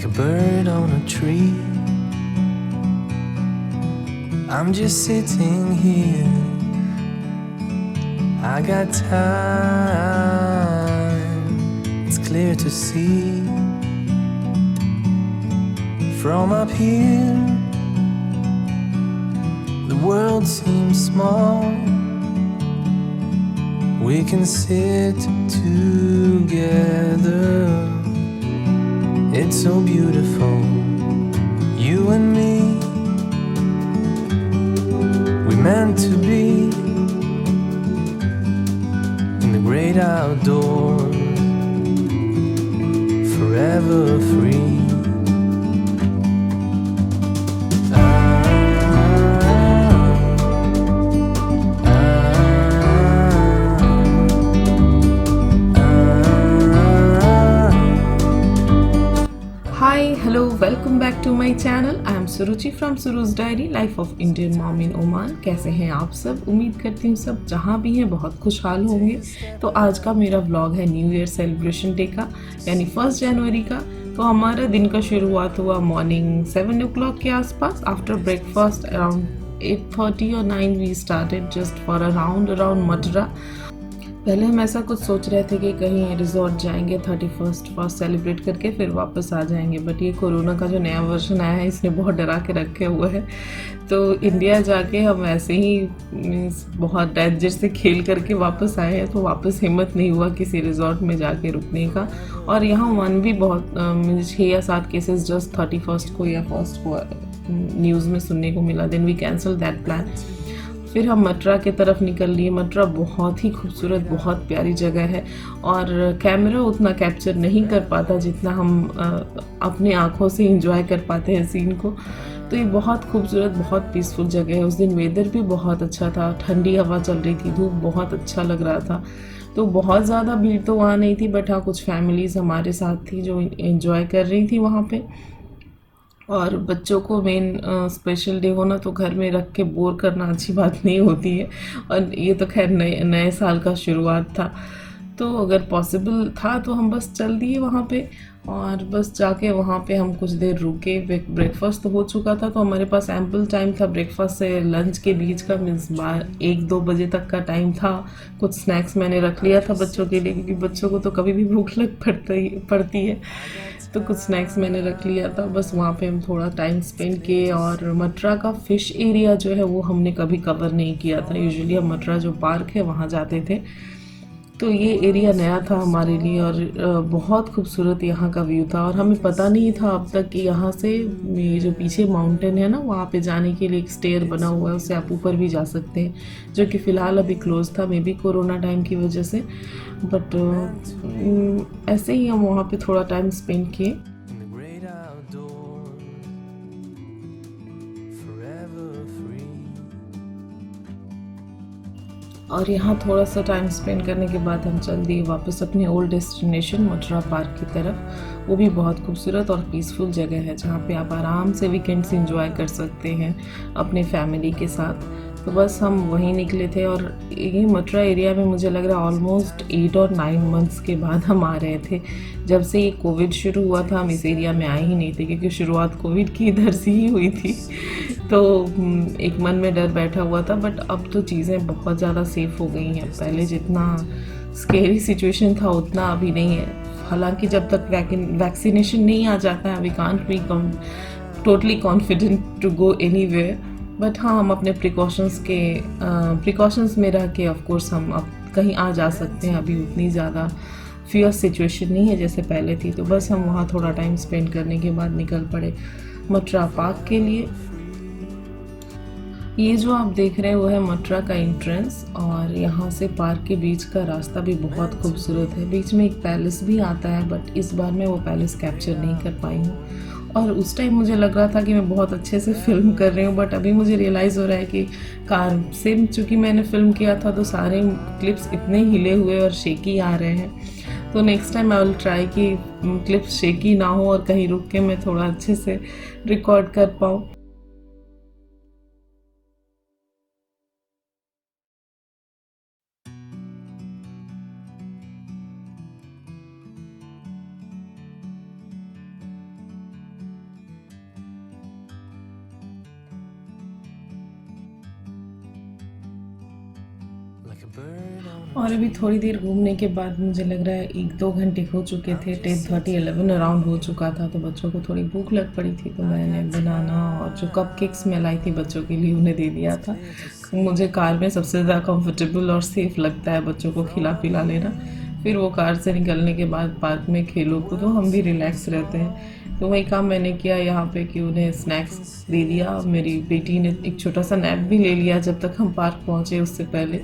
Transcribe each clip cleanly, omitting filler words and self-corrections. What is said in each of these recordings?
a bird on a tree. I'm just sitting here, I got time, it's clear to see. From up here, the world seems small. We can sit together, it's so beautiful, you and me. We meant to be in the great outdoors, forever free. Hi, hello, welcome back to my channel. I am Suruchi from Suru's Diary, Life of Indian Mom in Oman. कैसे हैं आप सब? उम्मीद करती हूँ सब जहाँ भी हैं बहुत खुशहाल होंगे। तो आज का मेरा व्लॉग है न्यू ईयर सेलिब्रेशन डे का, यानी 1 जनवरी का। तो हमारा दिन का शुरुआत हुआ मॉर्निंग 7 o'clock के आसपास। आफ्टर ब्रेकफास्ट अराउंड 8:30 और 9 we started just for a round around मटरा। पहले हम ऐसा कुछ सोच रहे थे कि कहीं रिजॉर्ट जाएंगे 31st फर्स्ट सेलिब्रेट करके फिर वापस आ जाएंगे, बट ये कोरोना का जो नया वर्जन आया है इसने बहुत डरा के रखे हुए है। तो इंडिया जाके हम ऐसे ही मीन्स बहुत डेंजर से खेल करके वापस आए हैं, तो वापस हिम्मत नहीं हुआ किसी रिजॉर्ट में जाके रुकने का। और यहाँ वन भी बहुत मीन्स 6 या 7 केसेस जस्ट 31st को या फर्स्ट को न्यूज़ में सुनने को मिला। Then we cancel that plan. फिर हम मटरा की तरफ निकल लिए। मटरा बहुत ही खूबसूरत, बहुत प्यारी जगह है और कैमरा उतना कैप्चर नहीं कर पाता जितना हम अपनी आँखों से एंजॉय कर पाते हैं सीन को। तो ये बहुत खूबसूरत, बहुत पीसफुल जगह है। उस दिन वेदर भी बहुत अच्छा था, ठंडी हवा चल रही थी, धूप बहुत अच्छा लग रहा था। तो बहुत ज़्यादा भीड़ तो वहाँ नहीं थी, बट हाँ कुछ फैमिलीज़ हमारे साथ थी जो एंजॉय कर रही थी वहाँ पे। और बच्चों को मेन स्पेशल डे होना तो घर में रख के बोर करना अच्छी बात नहीं होती है। और ये तो खैर नए नए साल का शुरुआत था, तो अगर पॉसिबल था तो हम बस चल दिए वहाँ पे। और बस जाके वहाँ पे हम कुछ देर रुके। ब्रेकफास्ट तो हो चुका था, तो हमारे पास एम्पल टाइम था ब्रेकफास्ट से लंच के बीच का, मीन्स 1-2 बजे तक का टाइम था। कुछ स्नैक्स मैंने रख लिया था बच्चों के लिए, क्योंकि बच्चों को तो कभी भी भूख लग पड़ती है। तो कुछ स्नैक्स मैंने रख लिया था। बस वहाँ पे हम थोड़ा टाइम स्पेंड किए। और मटरा का फ़िश एरिया जो है वो हमने कभी कवर नहीं किया था। यूजुअली हम मटरा जो पार्क है वहाँ जाते थे, तो ये एरिया नया था हमारे लिए। और बहुत खूबसूरत यहाँ का व्यू था। और हमें पता नहीं था अब तक कि यहाँ से ये जो पीछे माउंटेन है ना, वहाँ पे जाने के लिए एक स्टेयर बना हुआ है, उससे आप ऊपर भी जा सकते हैं, जो कि फ़िलहाल अभी क्लोज़ था, मे बी कोरोना टाइम की वजह से। बट ऐसे ही हम वहाँ पे थोड़ा टाइम स्पेंड किए। In the great outdoors, forever free. और यहाँ थोड़ा सा टाइम स्पेंड करने के बाद हम चल दिए वापस अपने ओल्ड डेस्टिनेशन मटरा पार्क की तरफ। वो भी बहुत खूबसूरत और पीसफुल जगह है, जहाँ पे आप आराम से वीकेंड्स एंजॉय कर सकते हैं अपने फैमिली के साथ। तो बस हम वहीं निकले थे। और ये मटरा एरिया में मुझे लग रहा है ऑलमोस्ट 8 और 9 मंथ्स के बाद हम आ रहे थे। जब से ये कोविड शुरू हुआ था हम इस एरिया में आए ही नहीं थे, क्योंकि शुरुआत कोविड की इधर से ही हुई थी। तो एक मन में डर बैठा हुआ था, बट अब तो चीज़ें बहुत ज़्यादा सेफ़ हो गई हैं। पहले जितना स्केरी सिचुएशन था उतना अभी नहीं है। हालांकि जब तक वैक्सीनेशन नहीं आ जाता है we can't be totally confident to go anywhere. But हाँ, हम अपने प्रिकॉशंस में रह के ऑफ कोर्स हम अब कहीं आ जा सकते हैं। अभी उतनी ज़्यादा फियर्स सिचुएशन नहीं है जैसे पहले थी। तो बस हम वहाँ थोड़ा टाइम स्पेंड करने के बाद निकल पड़े मटरा पार्क के लिए। ये जो आप देख रहे हैं वो है मटरा का एंट्रेंस। और यहाँ से पार्क के बीच का रास्ता भी बहुत खूबसूरत है। बीच में एक पैलेस भी आता है, बट इस बार मैं वो पैलेस कैप्चर नहीं कर पाई हूँ। और उस टाइम मुझे लग रहा था कि मैं बहुत अच्छे से फिल्म कर रही हूँ, बट अभी मुझे रियलाइज़ हो रहा है कि कार से चूँकि मैंने फिल्म किया था तो सारे क्लिप्स इतने हिले हुए और शेकी आ रहे हैं। तो next time I will try कि क्लिप्स शेकी ना हो और कहीं रुक के मैं थोड़ा अच्छे से रिकॉर्ड कर पाऊँ। और अभी थोड़ी देर घूमने के बाद मुझे लग रहा है 1-2 घंटे हो चुके थे, 10:30 11 अराउंड हो चुका था, तो बच्चों को थोड़ी भूख लग पड़ी थी, तो मैंने बनाना और जो कपकेक्स मैं लाई थी बच्चों के लिए उन्हें दे दिया था। मुझे कार में सबसे ज़्यादा कंफर्टेबल और सेफ़ लगता है बच्चों को खिला पिला लेना। फिर वो कार से निकलने के बाद पार्क में खेलो कूदो, हम भी रिलैक्स रहते हैं। तो वही काम मैंने किया यहाँ पे कि उन्हें स्नैक्स दे दिया। मेरी बेटी ने एक छोटा सा नैप भी ले लिया जब तक हम पार्क पहुँचे उससे पहले।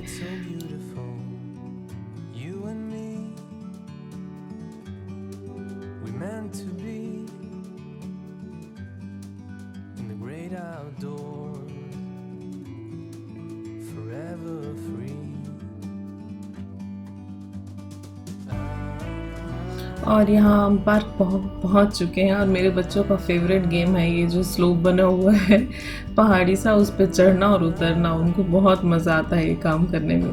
और यहाँ हम पार्क पहुँच चुके हैं और मेरे बच्चों का फेवरेट गेम है ये जो स्लोप बना हुआ है पहाड़ी सा, उस पर चढ़ना और उतरना। उनको बहुत मज़ा आता है ये काम करने में।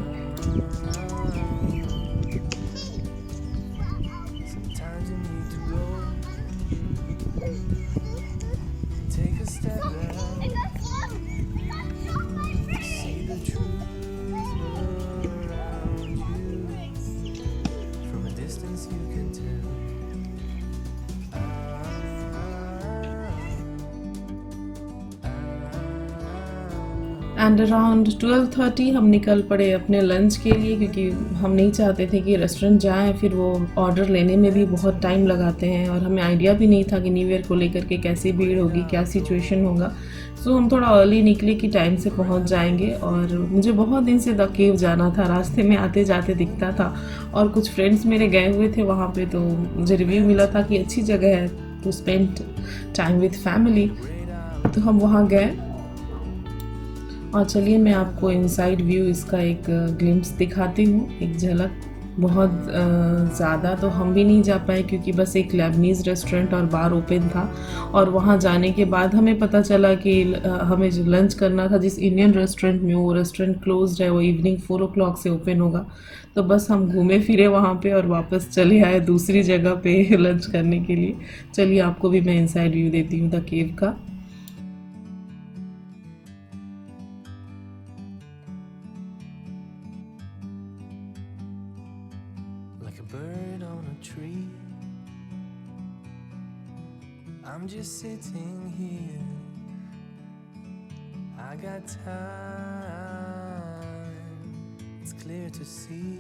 एंड अराउंड 12:30 हम निकल पड़े अपने लंच के लिए, क्योंकि हम नहीं चाहते थे कि रेस्टोरेंट जाएं, फिर वो ऑर्डर लेने में भी बहुत टाइम लगाते हैं और हमें आइडिया भी नहीं था कि न्यू ईयर को लेकर के कैसी भीड़ होगी, क्या सिचुएशन होगा। सो हम थोड़ा अर्ली निकले कि टाइम से पहुंच जाएंगे। और मुझे बहुत दिन से द केव जाना था, रास्ते में आते जाते दिखता था और कुछ फ्रेंड्स मेरे गए हुए थे वहाँ पे, तो मुझे रिव्यू मिला था कि अच्छी जगह है to spend time with family, तो हम वहाँ गए। और चलिए मैं आपको इनसाइड व्यू इसका एक ग्लिम्स दिखाती हूँ, एक झलक। बहुत ज़्यादा तो हम भी नहीं जा पाए क्योंकि बस एक लेबनीज़ रेस्टोरेंट और बार ओपन था, और वहाँ जाने के बाद हमें पता चला कि हमें जो लंच करना था जिस इंडियन रेस्टोरेंट में, वो रेस्टोरेंट क्लोज्ड है, वो इवनिंग 4 o'clock से ओपन होगा। तो बस हम घूमे फिरे वहाँ पे और वापस चले आए दूसरी जगह पे लंच करने के लिए। चलिए आपको भी मैं इनसाइड व्यू देती हूँ द केव का। Bird on a tree, I'm just sitting here. I got time, it's clear to see.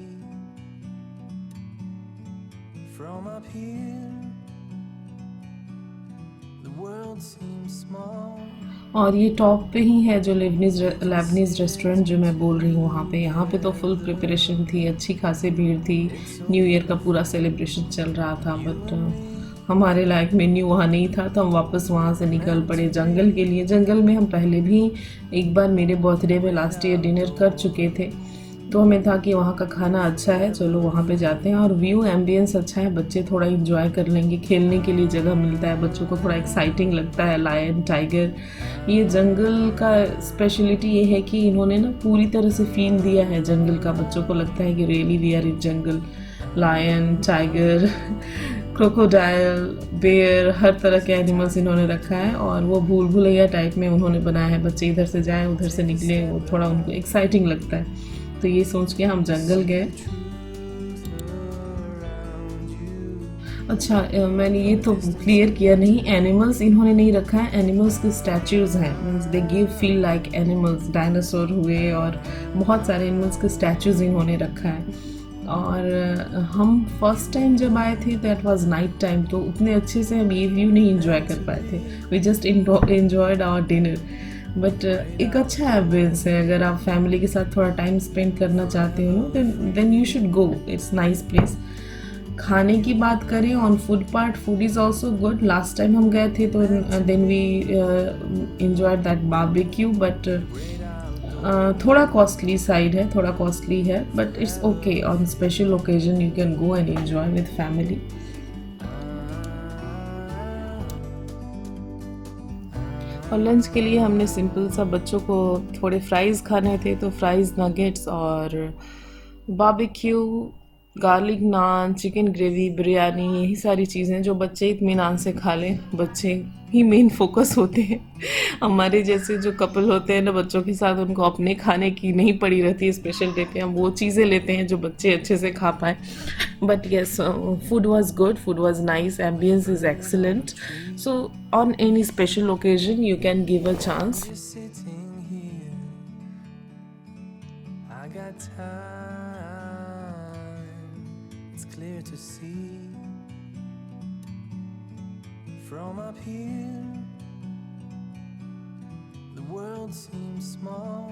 From up here, the world seems small. और ये टॉप पे ही है जो लेबनीज़ रेस्टोरेंट जो मैं बोल रही हूँ वहाँ पे। यहाँ पे तो फुल प्रिपरेशन थी, अच्छी खासी भीड़ थी, न्यू ईयर का पूरा सेलिब्रेशन चल रहा था, बट हमारे लायक मेन्यू वहाँ नहीं था, तो हम वापस वहाँ से निकल पड़े जंगल के लिए। जंगल में हम पहले भी एक बार मेरे बर्थडे में लास्ट ईयर डिनर कर चुके थे, तो हमें था कि वहाँ का खाना अच्छा है, चलो वहाँ पे जाते हैं। और व्यू एम्बियंस अच्छा है, बच्चे थोड़ा इंजॉय कर लेंगे, खेलने के लिए जगह मिलता है, बच्चों को थोड़ा एक्साइटिंग लगता है। लायन, टाइगर, ये जंगल का स्पेशलिटी ये है कि इन्होंने ना पूरी तरह से फील दिया है जंगल का। बच्चों को लगता है कि really we are in jungle. Lion, tiger, crocodile, bear, हर तरह के एनिमल्स इन्होंने रखा है, और वो भूल भुलैया टाइप में उन्होंने बनाया है। बच्चे इधर से जाएँ उधर से निकले, वो थोड़ा उनको एक्साइटिंग लगता है। तो ये सोच के हम जंगल गए। अच्छा, मैंने ये तो क्लियर किया नहीं, एनिमल्स इन्होंने नहीं रखा है, एनिमल्स के स्टैचूज़ हैं, means they give feel like animals. Dinosaur हुए और बहुत सारे एनिमल्स के स्टैचूज़ इन्होंने रखा है। और हम फर्स्ट टाइम जब आए थे दैट वाज नाइट टाइम, तो उतने अच्छे से हम ये व्यू नहीं इंजॉय कर पाए थे। We just enjoyed our dinner. But एक अच्छा एम्बियंस है, अगर आप फैमिली के साथ थोड़ा टाइम स्पेंड करना चाहते हो then you should go, it's nice place. खाने की बात करें on food part, food is also good. Last time हम गए थे तो then we enjoyed that barbecue, but थोड़ा कॉस्टली साइड है, थोड़ा कॉस्टली है, but it's okay. On special occasion you can go and enjoy with family. और lunch के लिए हमने सिंपल सा, बच्चों को थोड़े फ्राइज़ खाने थे तो फ्राइज़, नगेट्स और बारबेक्यू गार्लिक नान, चिकन ग्रेवी, बिरयानी, यही सारी चीज़ें जो बच्चे इत्मीनान से खा लें। बच्चे ही मेन फोकस होते हैं। हमारे जैसे जो कपल होते हैं ना बच्चों के साथ, उनको अपने खाने की नहीं पड़ी रहती है स्पेशल डे पे। हम वो चीज़ें लेते हैं जो बच्चे अच्छे से खा पाएँ। But yes, food was good, food was nice, ambience is excellent. So on any special occasion you can give a chance. Just sitting here, I got time. It's clear to see from up here. The world seems small.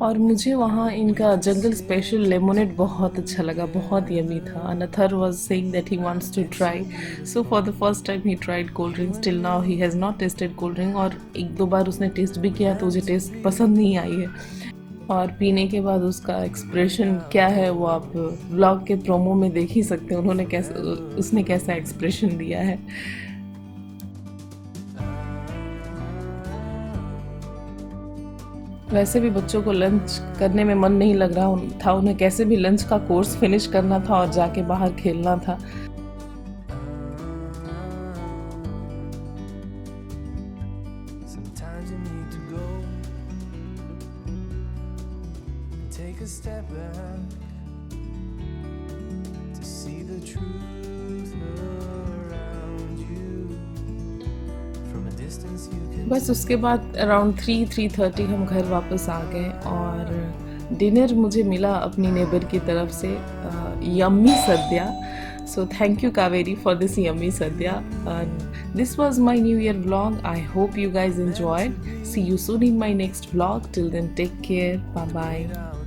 और मुझे वहाँ इनका जंगल special lemonade बहुत अच्छा लगा, बहुत yummy था। Another was saying that he wants to try, so for the first time he tried cold drinks. Till now he has not tested cold drink, और एक दो बार उसने टेस्ट भी किया तो मुझे टेस्ट पसंद नहीं आई है। और पीने के बाद उसका एक्सप्रेशन क्या है वो आप व्लॉग के प्रोमो में देख ही सकते हैं, उसने कैसा एक्सप्रेशन दिया है। वैसे भी बच्चों को लंच करने में मन नहीं लग रहा था, उन्हें कैसे भी लंच का कोर्स फिनिश करना था और जाके बाहर खेलना था। Sometimes you need to go and take a step back to see the truth around you. From a distance you can बस उसके बाद अराउंड 3-3:30 हम घर वापस आ गए, और डिनर मुझे मिला अपनी नेबर की तरफ से, yummy sadya. So thank you Kaveri for this yummy sadya. This was my new year vlog. I hope you guys enjoyed. See you soon in my next vlog. Till then, take care. Bye bye.